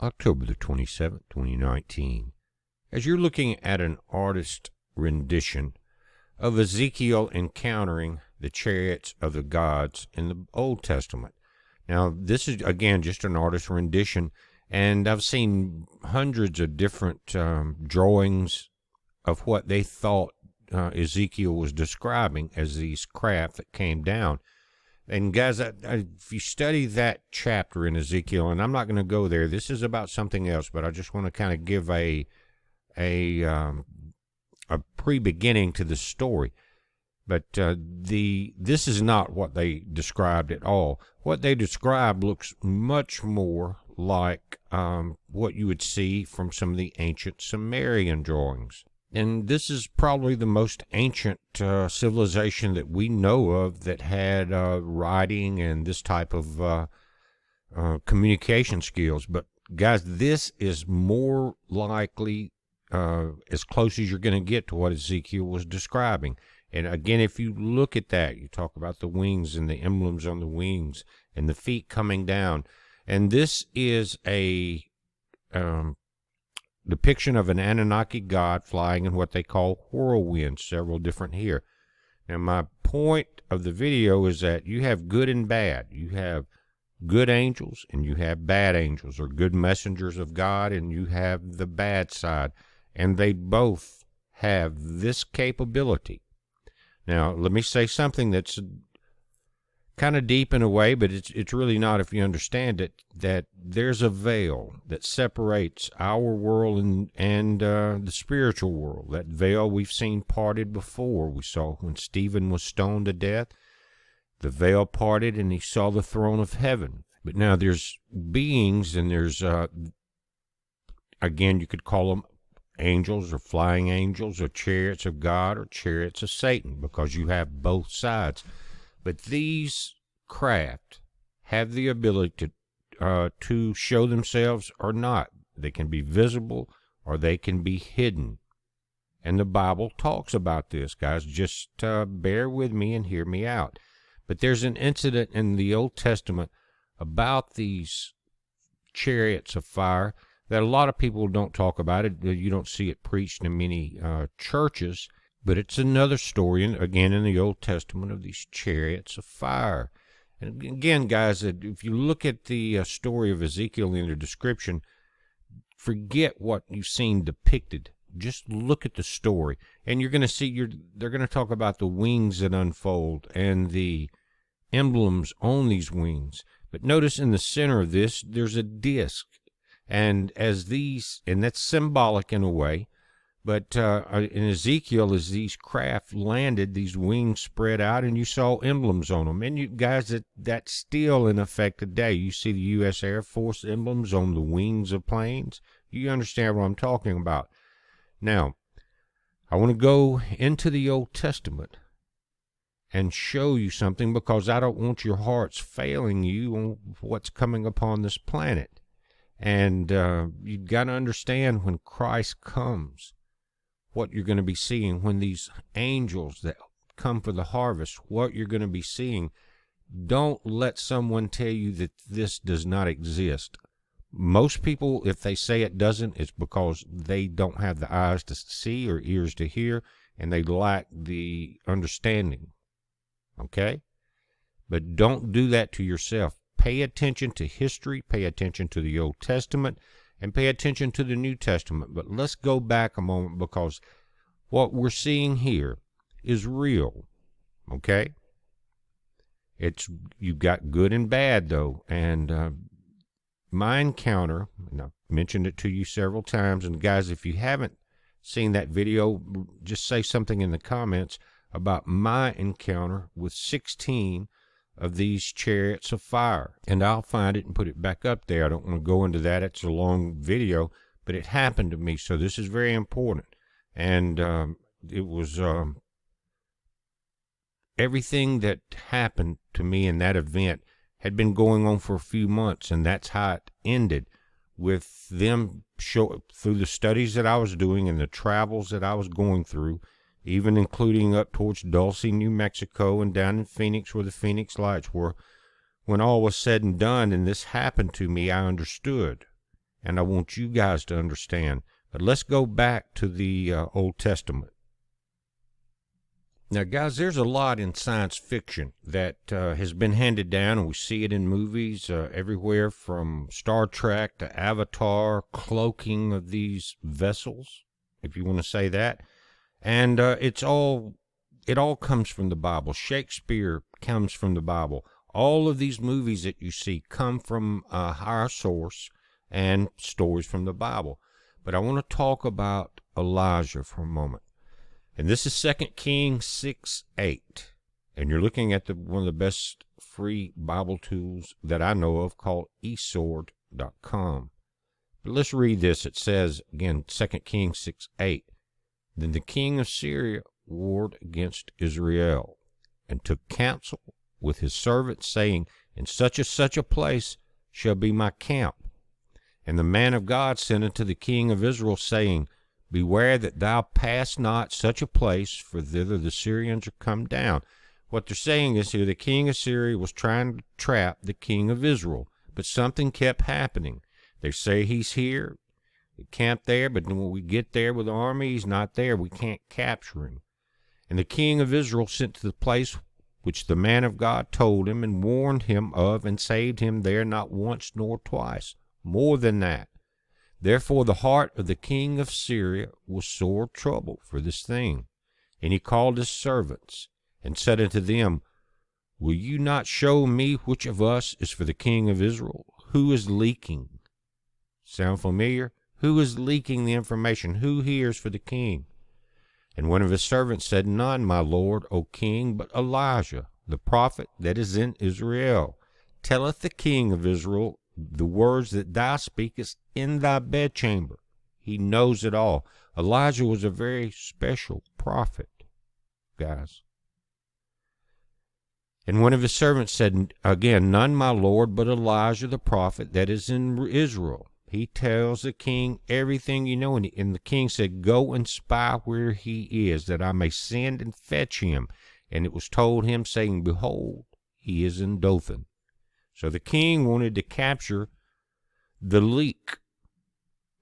October the 27th, 2019. As you're looking at an artist rendition of Ezekiel encountering the chariots of the gods in the Old Testament. Now, this is, again, just an artist rendition, and I've seen hundreds of different drawings of what they thought Ezekiel was describing as these craft that came down. And guys, if you study that chapter in Ezekiel, and I'm not going to go there, this is about something else, but I just want to kind of give a pre-beginning to the story. But this is not what they described at all. What they described looks much more like what you would see from some of the ancient Sumerian drawings. And this is probably the most ancient civilization that we know of that had writing and this type of communication skills. But guys, this is more likely as close as you're going to get to what Ezekiel was describing. And again, if you look at that, you talk about the wings and the emblems on the wings and the feet coming down. And this is a depiction of an Anunnaki god flying in what they call whirlwinds, several different here. Now, my point of the video is that you have good and bad. You have good angels and you have bad angels, or good messengers of God, and you have the bad side. And they both have this capability. Now, let me say something that's kind of deep in a way, but it's really not if you understand it, that there's a veil that separates our world and the spiritual world. That veil we've seen parted before. We saw when Stephen was stoned to death, the veil parted and he saw the throne of heaven. But now there's beings, and there's, again, you could call them angels or flying angels or chariots of God or chariots of Satan, because you have both sides. But these craft have the ability to show themselves or not. They can be visible or they can be hidden. And the Bible talks about this, guys. Just bear with me and hear me out. But there's an incident in the Old Testament about these chariots of fire that a lot of people don't talk about it. You don't see it preached in many churches. But it's another story, again, in the Old Testament, of these chariots of fire. And again, guys, if you look at the story of Ezekiel in the description, forget what you've seen depicted. Just look at the story. And you're going to see, they're going to talk about the wings that unfold and the emblems on these wings. But notice in the center of this, there's a disc. And that's symbolic in a way. But in Ezekiel, as these craft landed, these wings spread out, and you saw emblems on them. And you guys, that's still in effect today. You see the U.S. Air Force emblems on the wings of planes. You understand what I'm talking about. Now, I want to go into the Old Testament and show you something, because I don't want your hearts failing you on what's coming upon this planet. And you've got to understand, when Christ comes, what you're going to be seeing. When these angels that come for the harvest, what you're going to be seeing. Don't let someone tell you that this does not exist. Most people, if they say it doesn't, it's because they don't have the eyes to see or ears to hear, and they lack the understanding. Okay? But don't do that to yourself. Pay attention to history, pay attention to the Old Testament, and pay attention to the New Testament. But let's go back a moment, because what we're seeing here is real. Okay? You've got good and bad, though. And my encounter, and I've mentioned it to you several times, and guys, if you haven't seen that video, just say something in the comments about my encounter with 16 of these chariots of fire, and I'll find it and put it back up there. I don't want to go into that. It's a long video, but it happened to me, so this is very important. And it was everything that happened to me in that event had been going on for a few months, and that's how it ended, with them through the studies that I was doing and the travels that I was going through, even including up towards Dulce, New Mexico, and down in Phoenix where the Phoenix Lights were. When all was said and done and this happened to me, I understood. and I want you guys to understand. But let's go back to the Old Testament. Now, guys, there's a lot in science fiction that has been handed down, and we see it in movies everywhere from Star Trek to Avatar, cloaking of these vessels, if you want to say that. And it all comes from the Bible. Shakespeare comes from the Bible. All of these movies that you see come from a higher source and stories from the Bible. But I want to talk about Elijah for a moment. And this is 2 Kings 6:8. And you're looking at one of the best free Bible tools that I know of, called esword.com. But let's read this. It says, again, 2 Kings 6:8. Then the king of Syria warred against Israel, and took counsel with his servants, saying, in such a place shall be my camp. And the man of God sent unto the king of Israel, saying, beware that thou pass not such a place, for thither the Syrians are come down. What they're saying is here, the king of Syria was trying to trap the king of Israel, but something kept happening. They say he's here, camped there, but when we get there with the army, he's not there. We can't capture him. And the king of Israel sent to the place which the man of God told him, and warned him of, and saved him there not once nor twice. More than that. Therefore the heart of the king of Syria was sore troubled for this thing. And he called his servants, and said unto them, will you not show me which of us is for the king of Israel? Who is leaking? Sound familiar? Who is leaking the information? Who hears for the king? And one of his servants said, none, my lord, O king, but Elijah, the prophet that is in Israel, telleth the king of Israel the words that thou speakest in thy bedchamber. He knows it all. Elijah was a very special prophet, guys. And one of his servants said, again, none, my lord, but Elijah the prophet that is in Israel. He tells the king everything you know. And the king said, go and spy where he is, that I may send and fetch him. And it was told him, saying, behold, he is in Dothan. So the king wanted to capture the leak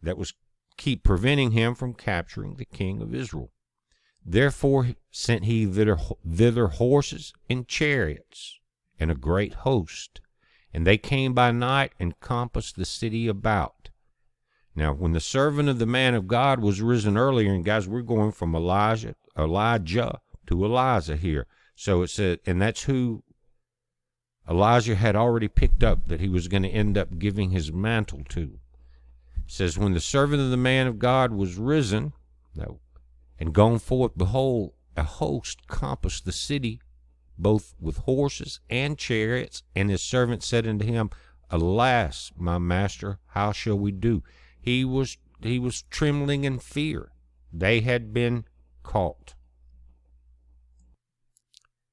that was keep preventing him from capturing the king of Israel. Therefore sent he thither horses and chariots and a great host. And they came by night and compassed the city about. Now, when the servant of the man of God was risen earlier, and guys, we're going from Elijah to Elijah here. So it said, and that's who Elijah had already picked up that he was going to end up giving his mantle to. It says, when the servant of the man of God was risen and gone forth, behold, a host compassed the city, both with horses and chariots. And his servant said unto him, alas, my master, how shall we do? He was trembling in fear. They had been caught.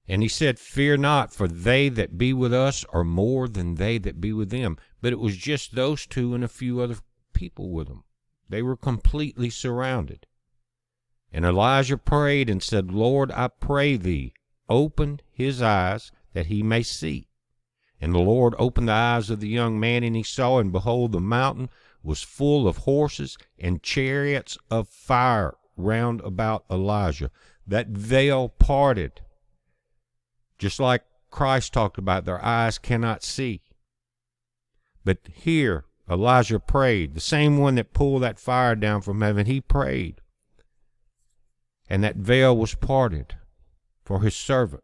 And he said, fear not, for they that be with us are more than they that be with them. But it was just those two and a few other people with them. They were completely surrounded. And Elijah prayed and said, Lord, I pray thee, open his eyes that he may see. And the Lord opened the eyes of the young man, and he saw, and behold, the mountain was full of horses and chariots of fire round about Elijah. That veil parted. Just like Christ talked about, their eyes cannot see. But here, Elijah prayed. The same one that pulled that fire down from heaven, he prayed. And that veil was parted for his servant.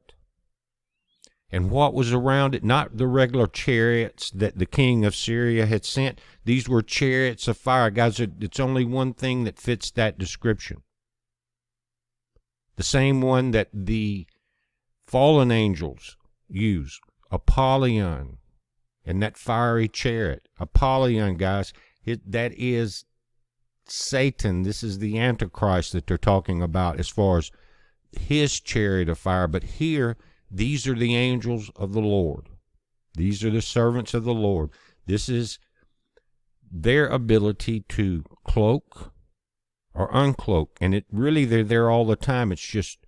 And what was around it? Not the regular chariots that the king of Syria had sent. These were chariots of fire. Guys, it's only one thing that fits that description. The same one that the fallen angels use, Apollyon, and that fiery chariot. Apollyon, guys, that is Satan. This is the Antichrist that they're talking about as far as his chariot of fire. But here, these are the angels of the Lord. These are the servants of the Lord. This is their ability to cloak or uncloak. And it really, they're there all the time. It's just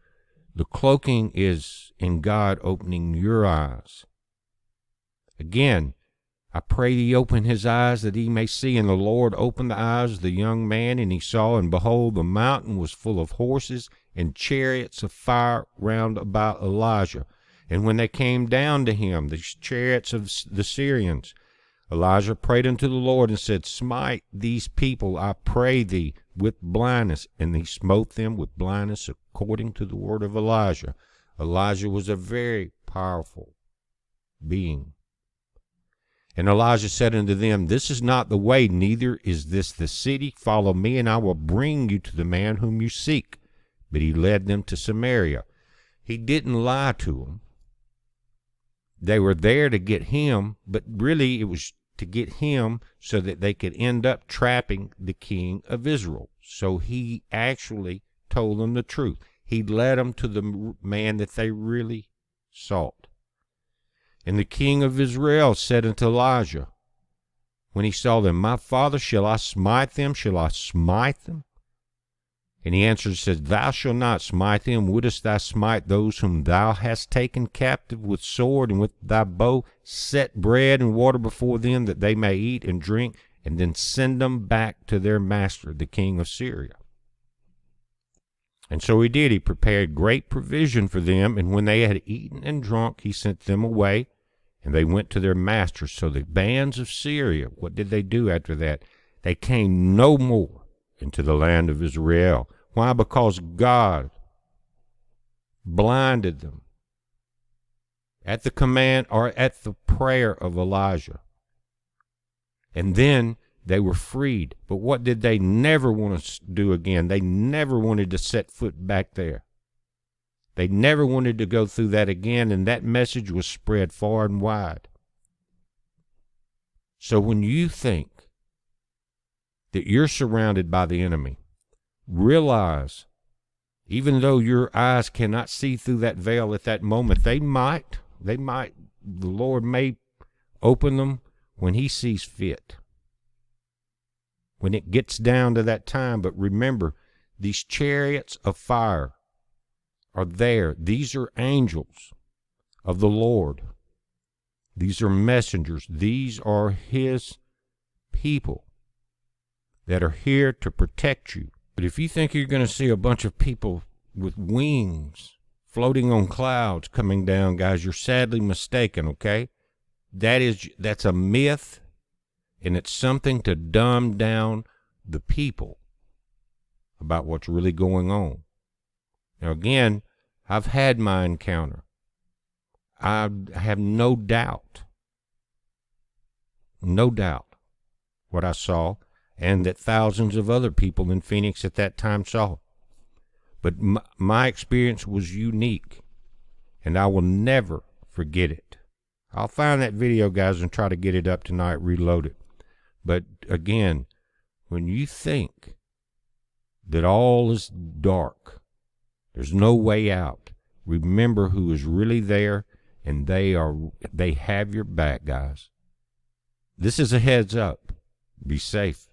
the cloaking is in God opening your eyes. Again, I pray thee open his eyes that he may see. And the Lord opened the eyes of the young man, and he saw, and behold, the mountain was full of horses and chariots of fire round about Elijah. And when they came down to him, the chariots of the Syrians, Elijah prayed unto the Lord and said, Smite these people, I pray thee, with blindness. And he smote them with blindness according to the word of Elijah. Elijah was a very powerful being. And Elijah said unto them, This is not the way, neither is this the city. Follow me, and I will bring you to the man whom you seek. But he led them to Samaria. He didn't lie to them. They were there to get him, but really it was to get him so that they could end up trapping the king of Israel. So he actually told them the truth. He led them to the man that they really sought. And the king of Israel said unto Elijah, when he saw them, My father, shall I smite them? Shall I smite them? And he answered and said, Thou shalt not smite them. Wouldest thou smite those whom thou hast taken captive with sword, and with thy bow set bread and water before them, that they may eat and drink, and then send them back to their master, the king of Syria? And so he did. He prepared great provision for them, and when they had eaten and drunk, he sent them away, and they went to their masters. So the bands of Syria, what did they do after that? They came no more into the land of Israel. Why? Because God blinded them at the command or at the prayer of Elijah. And then they were freed. But what did they never want to do again? They never wanted to set foot back there. They never wanted to go through that again, and that message was spread far and wide. So when you think that you're surrounded by the enemy, realize, even though your eyes cannot see through that veil at that moment, the Lord may open them when he sees fit, when it gets down to that time. But remember, these chariots of fire are there. These are angels of the Lord. These are messengers. These are his people that are here to protect you. But if you think you're going to see a bunch of people with wings floating on clouds coming down, guys, you're sadly mistaken, okay? That's a myth, and it's something to dumb down the people about what's really going on. Now, again, I've had my encounter. I have no doubt what I saw, and that thousands of other people in Phoenix at that time saw. But my experience was unique, and I will never forget it. I'll find that video, guys, and try to get it up tonight, reload it. But again, when you think that all is dark, there's no way out, remember who is really there, and they have your back, guys. This is a heads up. Be safe.